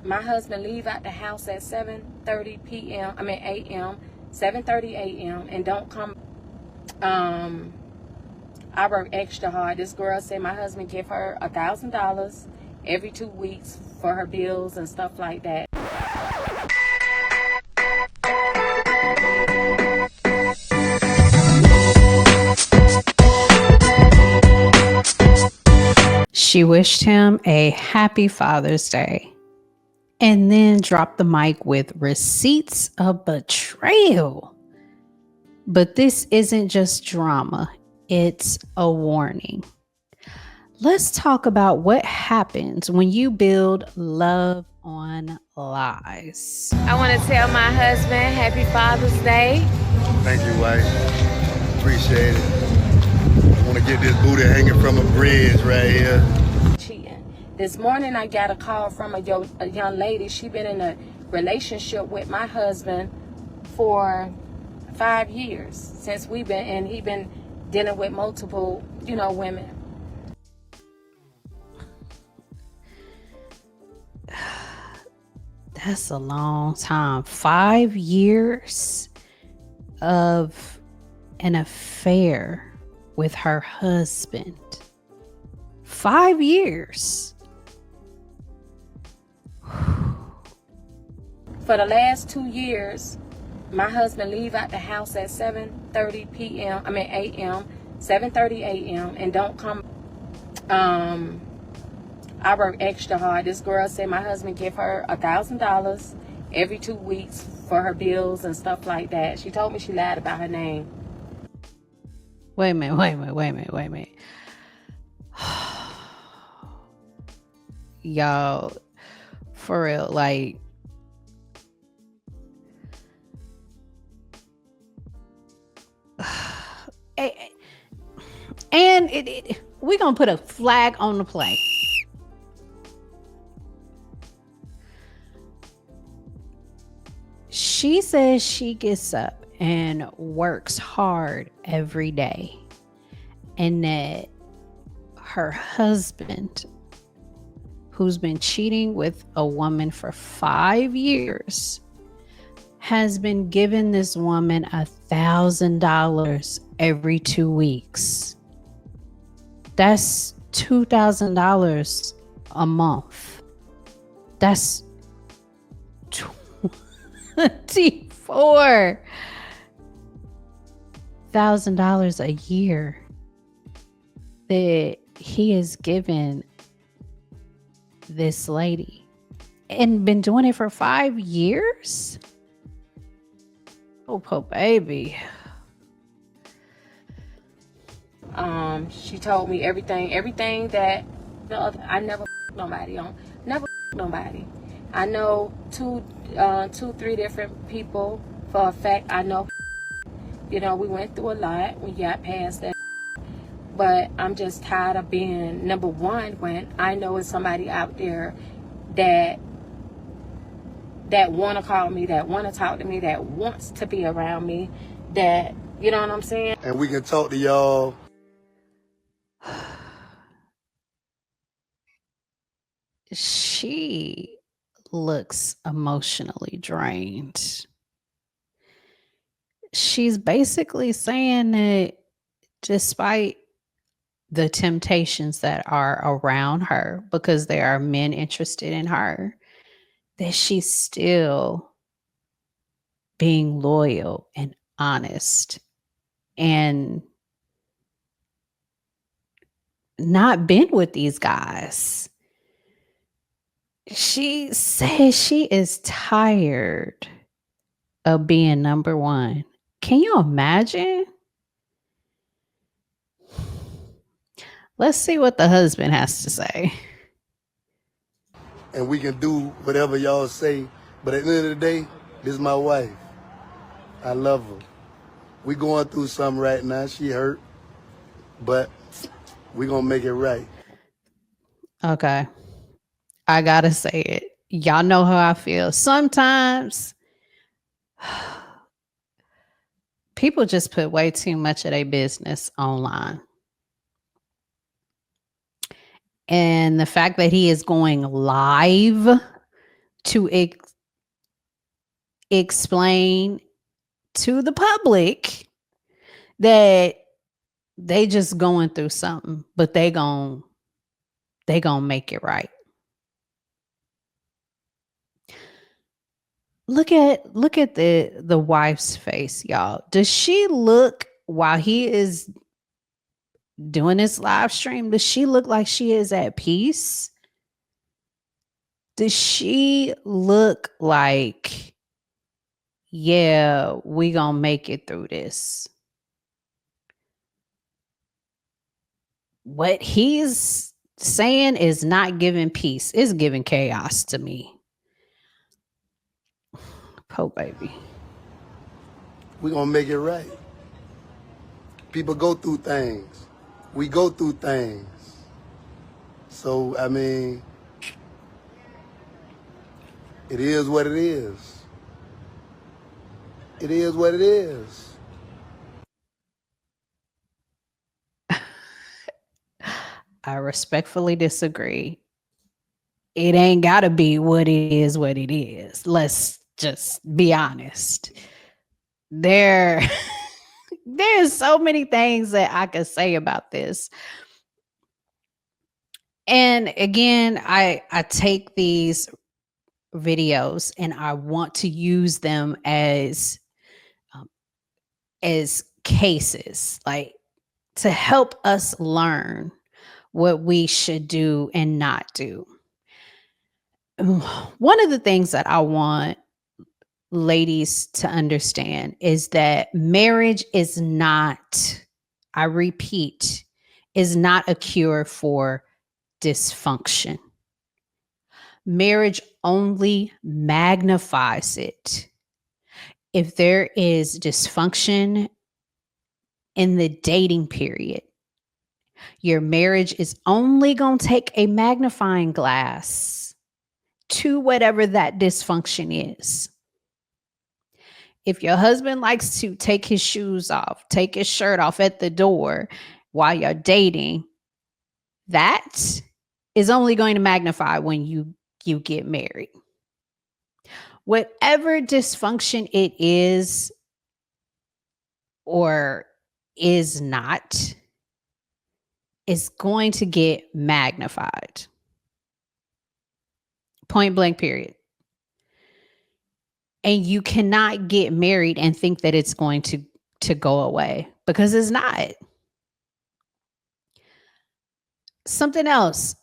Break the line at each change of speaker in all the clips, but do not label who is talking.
my husband leave out the house at 7:30 p.m. a.m. 7:30 a.m. and don't come. I work extra hard. This girl said my husband give her $1,000 every 2 weeks for her bills and stuff like that.
She wished him a happy Father's Day and then dropped the mic with receipts of betrayal. But this isn't just drama, it's a warning. Let's talk about what happens when you build love on lies.
I want to tell my husband happy Father's Day.
Thank you, wife. Appreciate it. I want to get this booty hanging from a bridge right here.
Cheating. This morning I got a call from a young lady. She been in a relationship with my husband for 5 years since he been dealing with multiple, women.
That's a long time. 5 years of an affair with her husband. 5 years.
For the last 2 years, my husband leave out the house at 7:30 p.m. a.m. 7:30 a.m. and don't come. I work extra hard. This girl said my husband give her $1,000 every 2 weeks for her bills and stuff like that. She told me she lied about her name.
Wait a minute. Y'all, for real, like, and we're gonna put a flag on the play. She says she gets up and works hard every day, and that her husband, who's been cheating with a woman for 5 years, has been giving this woman $1,000 every 2 weeks. That's $2,000 a month. That's $24,000 a year that he has given this lady, and been doing it for 5 years. Oh, poor baby.
She told me everything that I never nobody on, never nobody. I know two, 3 different people for a fact. I know, we went through a lot. We got past that, but I'm just tired of being number one when I know it's somebody out there that want to call me, that want to talk to me, that wants to be around me, that, you know what I'm saying?
And we can talk to y'all.
She looks emotionally drained. She's basically saying that despite the temptations that are around her, because there are men interested in her, that she's still being loyal and honest and not been with these guys. She says she is tired of being number one. Can you imagine? Let's see what the husband has to say.
And we can do whatever y'all say. But at the end of the day, this is my wife. I love her. We going through something right now. She hurt. But we gonna make it right.
Okay. I gotta say it. Y'all know how I feel. Sometimes people just put way too much of their business online. And the fact that he is going live to explain to the public that they just going through something, but they gonna make it right. Look at the wife's face, y'all. Does she look while he is doing this live stream? Does she look like she is at peace? Does she look like, yeah, we gonna make it through this? What he's saying is not giving peace. It's giving chaos to me. Oh, baby.
We gonna make it right. People go through things. We go through things. So, I mean, it is what it is. It is what it is.
I respectfully disagree. It ain't gotta be what it is. Let's just be honest. There's so many things that I could say about this. And again, I take these videos and I want to use them as cases, like to help us learn what we should do and not do. One of the things that I want ladies to understand is that marriage is not, I repeat, is not a cure for dysfunction. Marriage only magnifies it. If there is dysfunction in the dating period, your marriage is only going to take a magnifying glass to whatever that dysfunction is. If your husband likes to take his shoes off, take his shirt off at the door while you're dating, that is only going to magnify when you get married. Whatever dysfunction it is or is not, is going to get magnified. Point blank, period. And you cannot get married and think that it's going to go away, because it's not. Something else.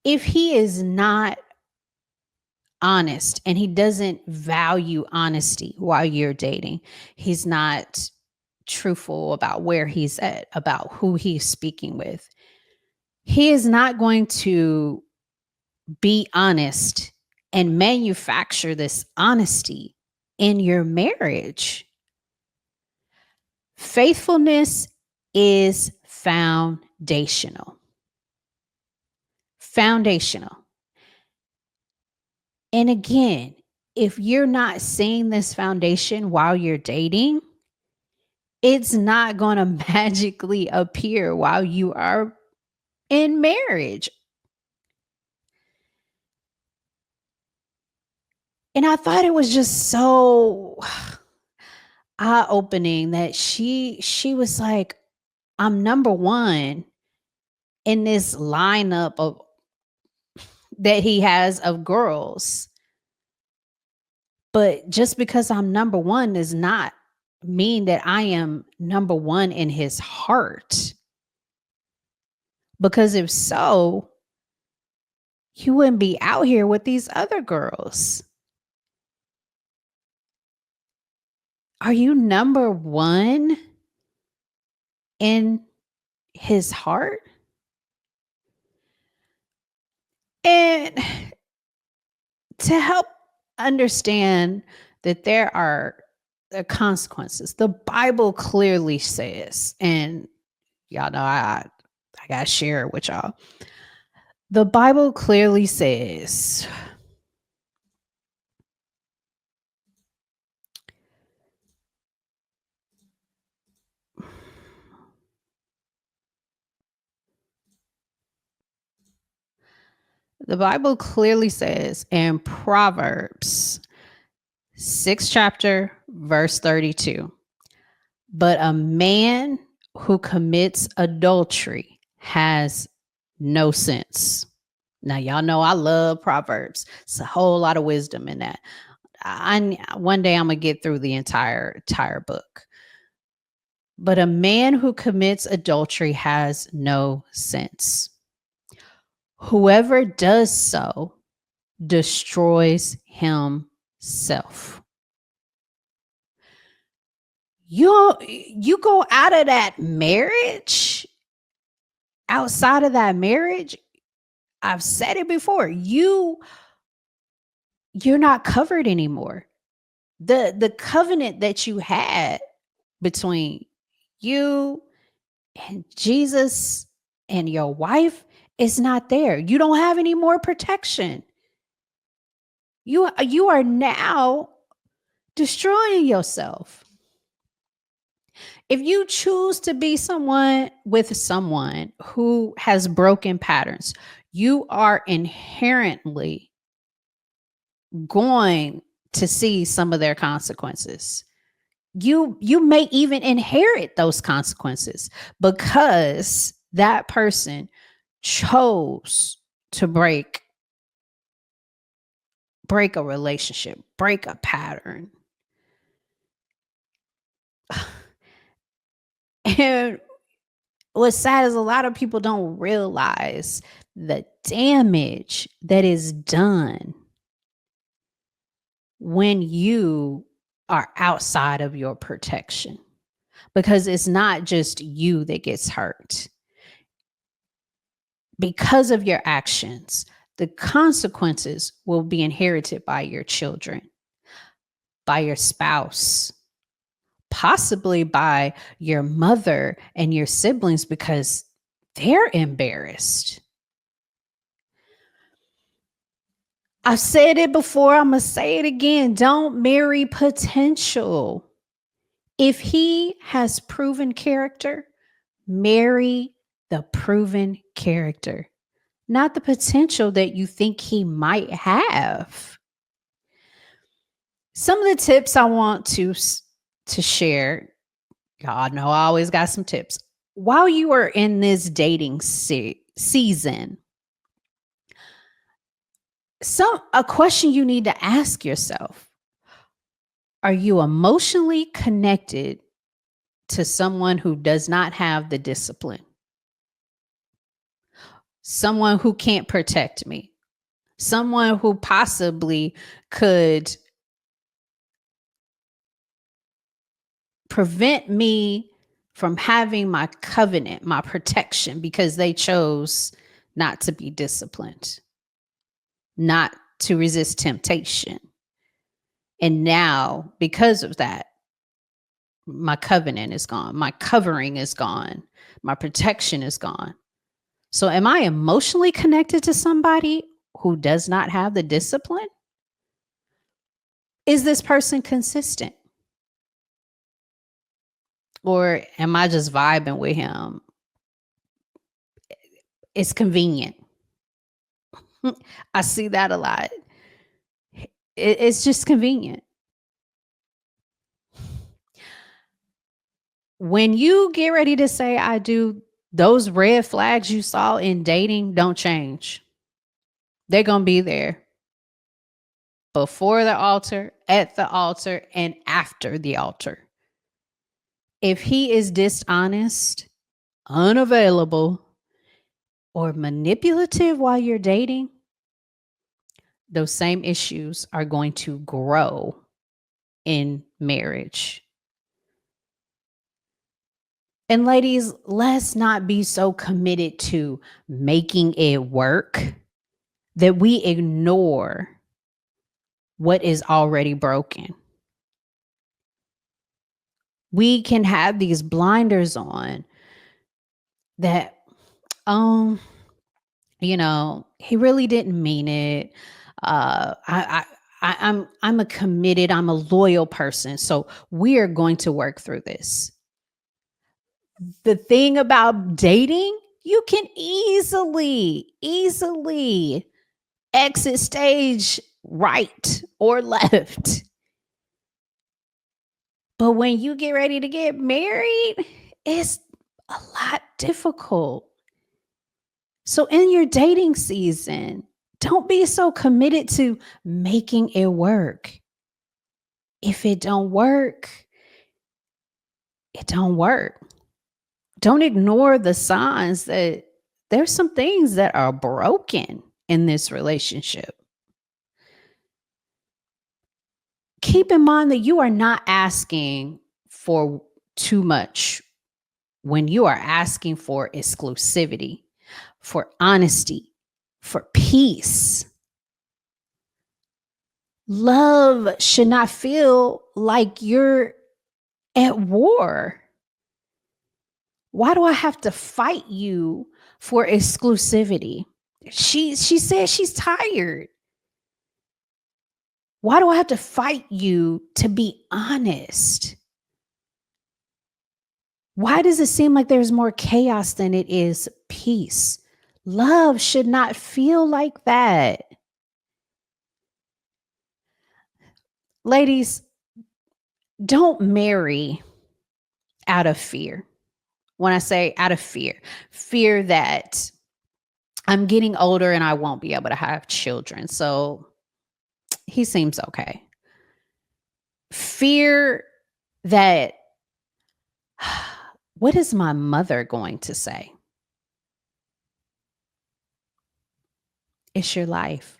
If he is not honest and he doesn't value honesty while you're dating, he's not truthful about where he's at, about who he's speaking with, he is not going to be honest and manufacture this honesty in your marriage. Faithfulness is foundational. Foundational. And again, if you're not seeing this foundation while you're dating, it's not going to magically appear while you are in marriage. And I thought it was just so eye-opening that she was like, I'm number one in this lineup of that he has of girls. But just because I'm number one does not mean that I am number one in his heart. Because if so, you wouldn't be out here with these other girls. Are you number one in his heart? And to help understand that there are consequences, the Bible clearly says, and y'all know I got to share it with y'all. The Bible clearly says, The Bible clearly says in Proverbs 6th chapter, verse 32, but a man who commits adultery has no sense. Now, y'all know I love Proverbs. It's a whole lot of wisdom in that. One day I'm gonna get through the entire book. But a man who commits adultery has no sense. Whoever does so destroys himself. You go out of that marriage, outside of that marriage, I've said it before, you're not covered anymore. The covenant that you had between you and Jesus and your wife is not there. You don't have any more protection. You are now destroying yourself. If you choose to be with someone who has broken patterns, you are inherently going to see some of their consequences. You may even inherit those consequences because that person chose to break a relationship, break a pattern. And what's sad is a lot of people don't realize the damage that is done when you are outside of your protection, because it's not just you that gets hurt. Because of your actions, the consequences will be inherited by your children, by your spouse, possibly by your mother and your siblings, because they're embarrassed. I've said it before, I'm going to say it again. Don't marry potential. If he has proven character, marry the proven character, not the potential that you think he might have. Some of the tips I want to share, y'all know I always got some tips. While you are in this dating season, a question you need to ask yourself: are you emotionally connected to someone who does not have the discipline? Someone who can't protect me? Someone who possibly could prevent me from having my covenant, my protection, because they chose not to be disciplined, not to resist temptation. And now, because of that, my covenant is gone. My covering is gone. My protection is gone. So am I emotionally connected to somebody who does not have the discipline? Is this person consistent? Or am I just vibing with him? It's convenient. I see that a lot. It's just convenient. When you get ready to say I do, those red flags you saw in dating don't change. They're going to be there before the altar, at the altar, and after the altar. If he is dishonest, unavailable, or manipulative while you're dating, those same issues are going to grow in marriage. And ladies, let's not be so committed to making it work that we ignore what is already broken. We can have these blinders on that, he really didn't mean it. I'm a committed, I'm a loyal person, so we are going to work through this. The thing about dating, you can easily exit stage right or left. But when you get ready to get married, it's a lot difficult. So in your dating season, don't be so committed to making it work. If it don't work, it don't work. Don't ignore the signs that there's some things that are broken in this relationship. Keep in mind that you are not asking for too much when you are asking for exclusivity, for honesty, for peace. Love should not feel like you're at war. Why do I have to fight you for exclusivity? She said she's tired. Why do I have to fight you to be honest? Why does it seem like there's more chaos than it is peace? Love should not feel like that. Ladies, don't marry out of fear. When I say out of fear that I'm getting older and I won't be able to have children. So he seems okay. Fear that, what is my mother going to say? It's your life.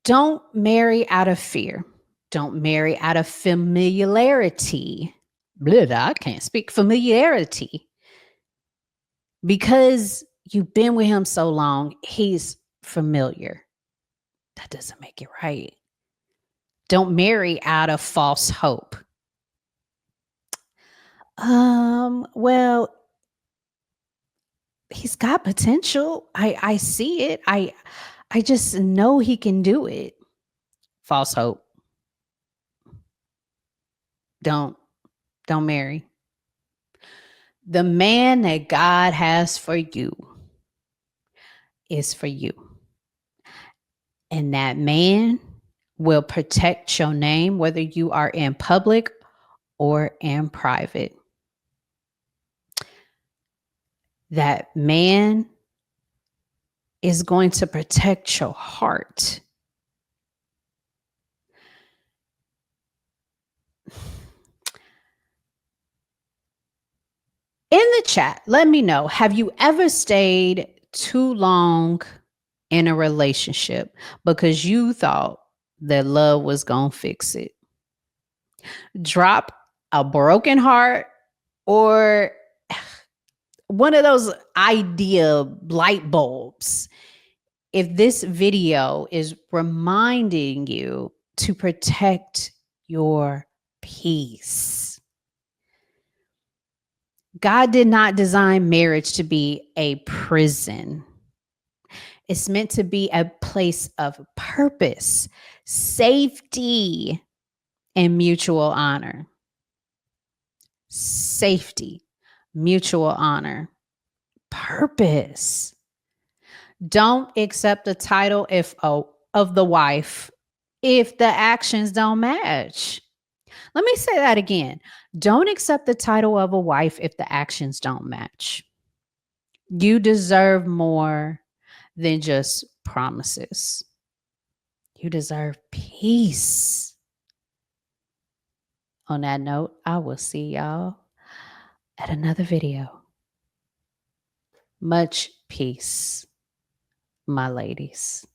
Don't marry out of fear. Don't marry out of familiarity. Blah, I can't speak. Familiarity. Because you've been with him so long, he's familiar. That doesn't make it right. Don't marry out of false hope. Well, he's got potential. I see it. I just know he can do it. False hope. Don't marry. The man that God has for you is for you. And that man will protect your name, whether you are in public or in private. That man is going to protect your heart. In the chat, let me know, have you ever stayed too long in a relationship because you thought that love was going to fix it? Drop a broken heart or one of those idea light bulbs if this video is reminding you to protect your peace. God did not design marriage to be a prison. It's meant to be a place of purpose, safety, and mutual honor. Safety, mutual honor, purpose. Don't accept the title of the wife if the actions don't match. Let me say that again. Don't accept the title of a wife if the actions don't match. You deserve more than just promises. You deserve peace. On that note, I will see y'all at another video. Much peace, my ladies.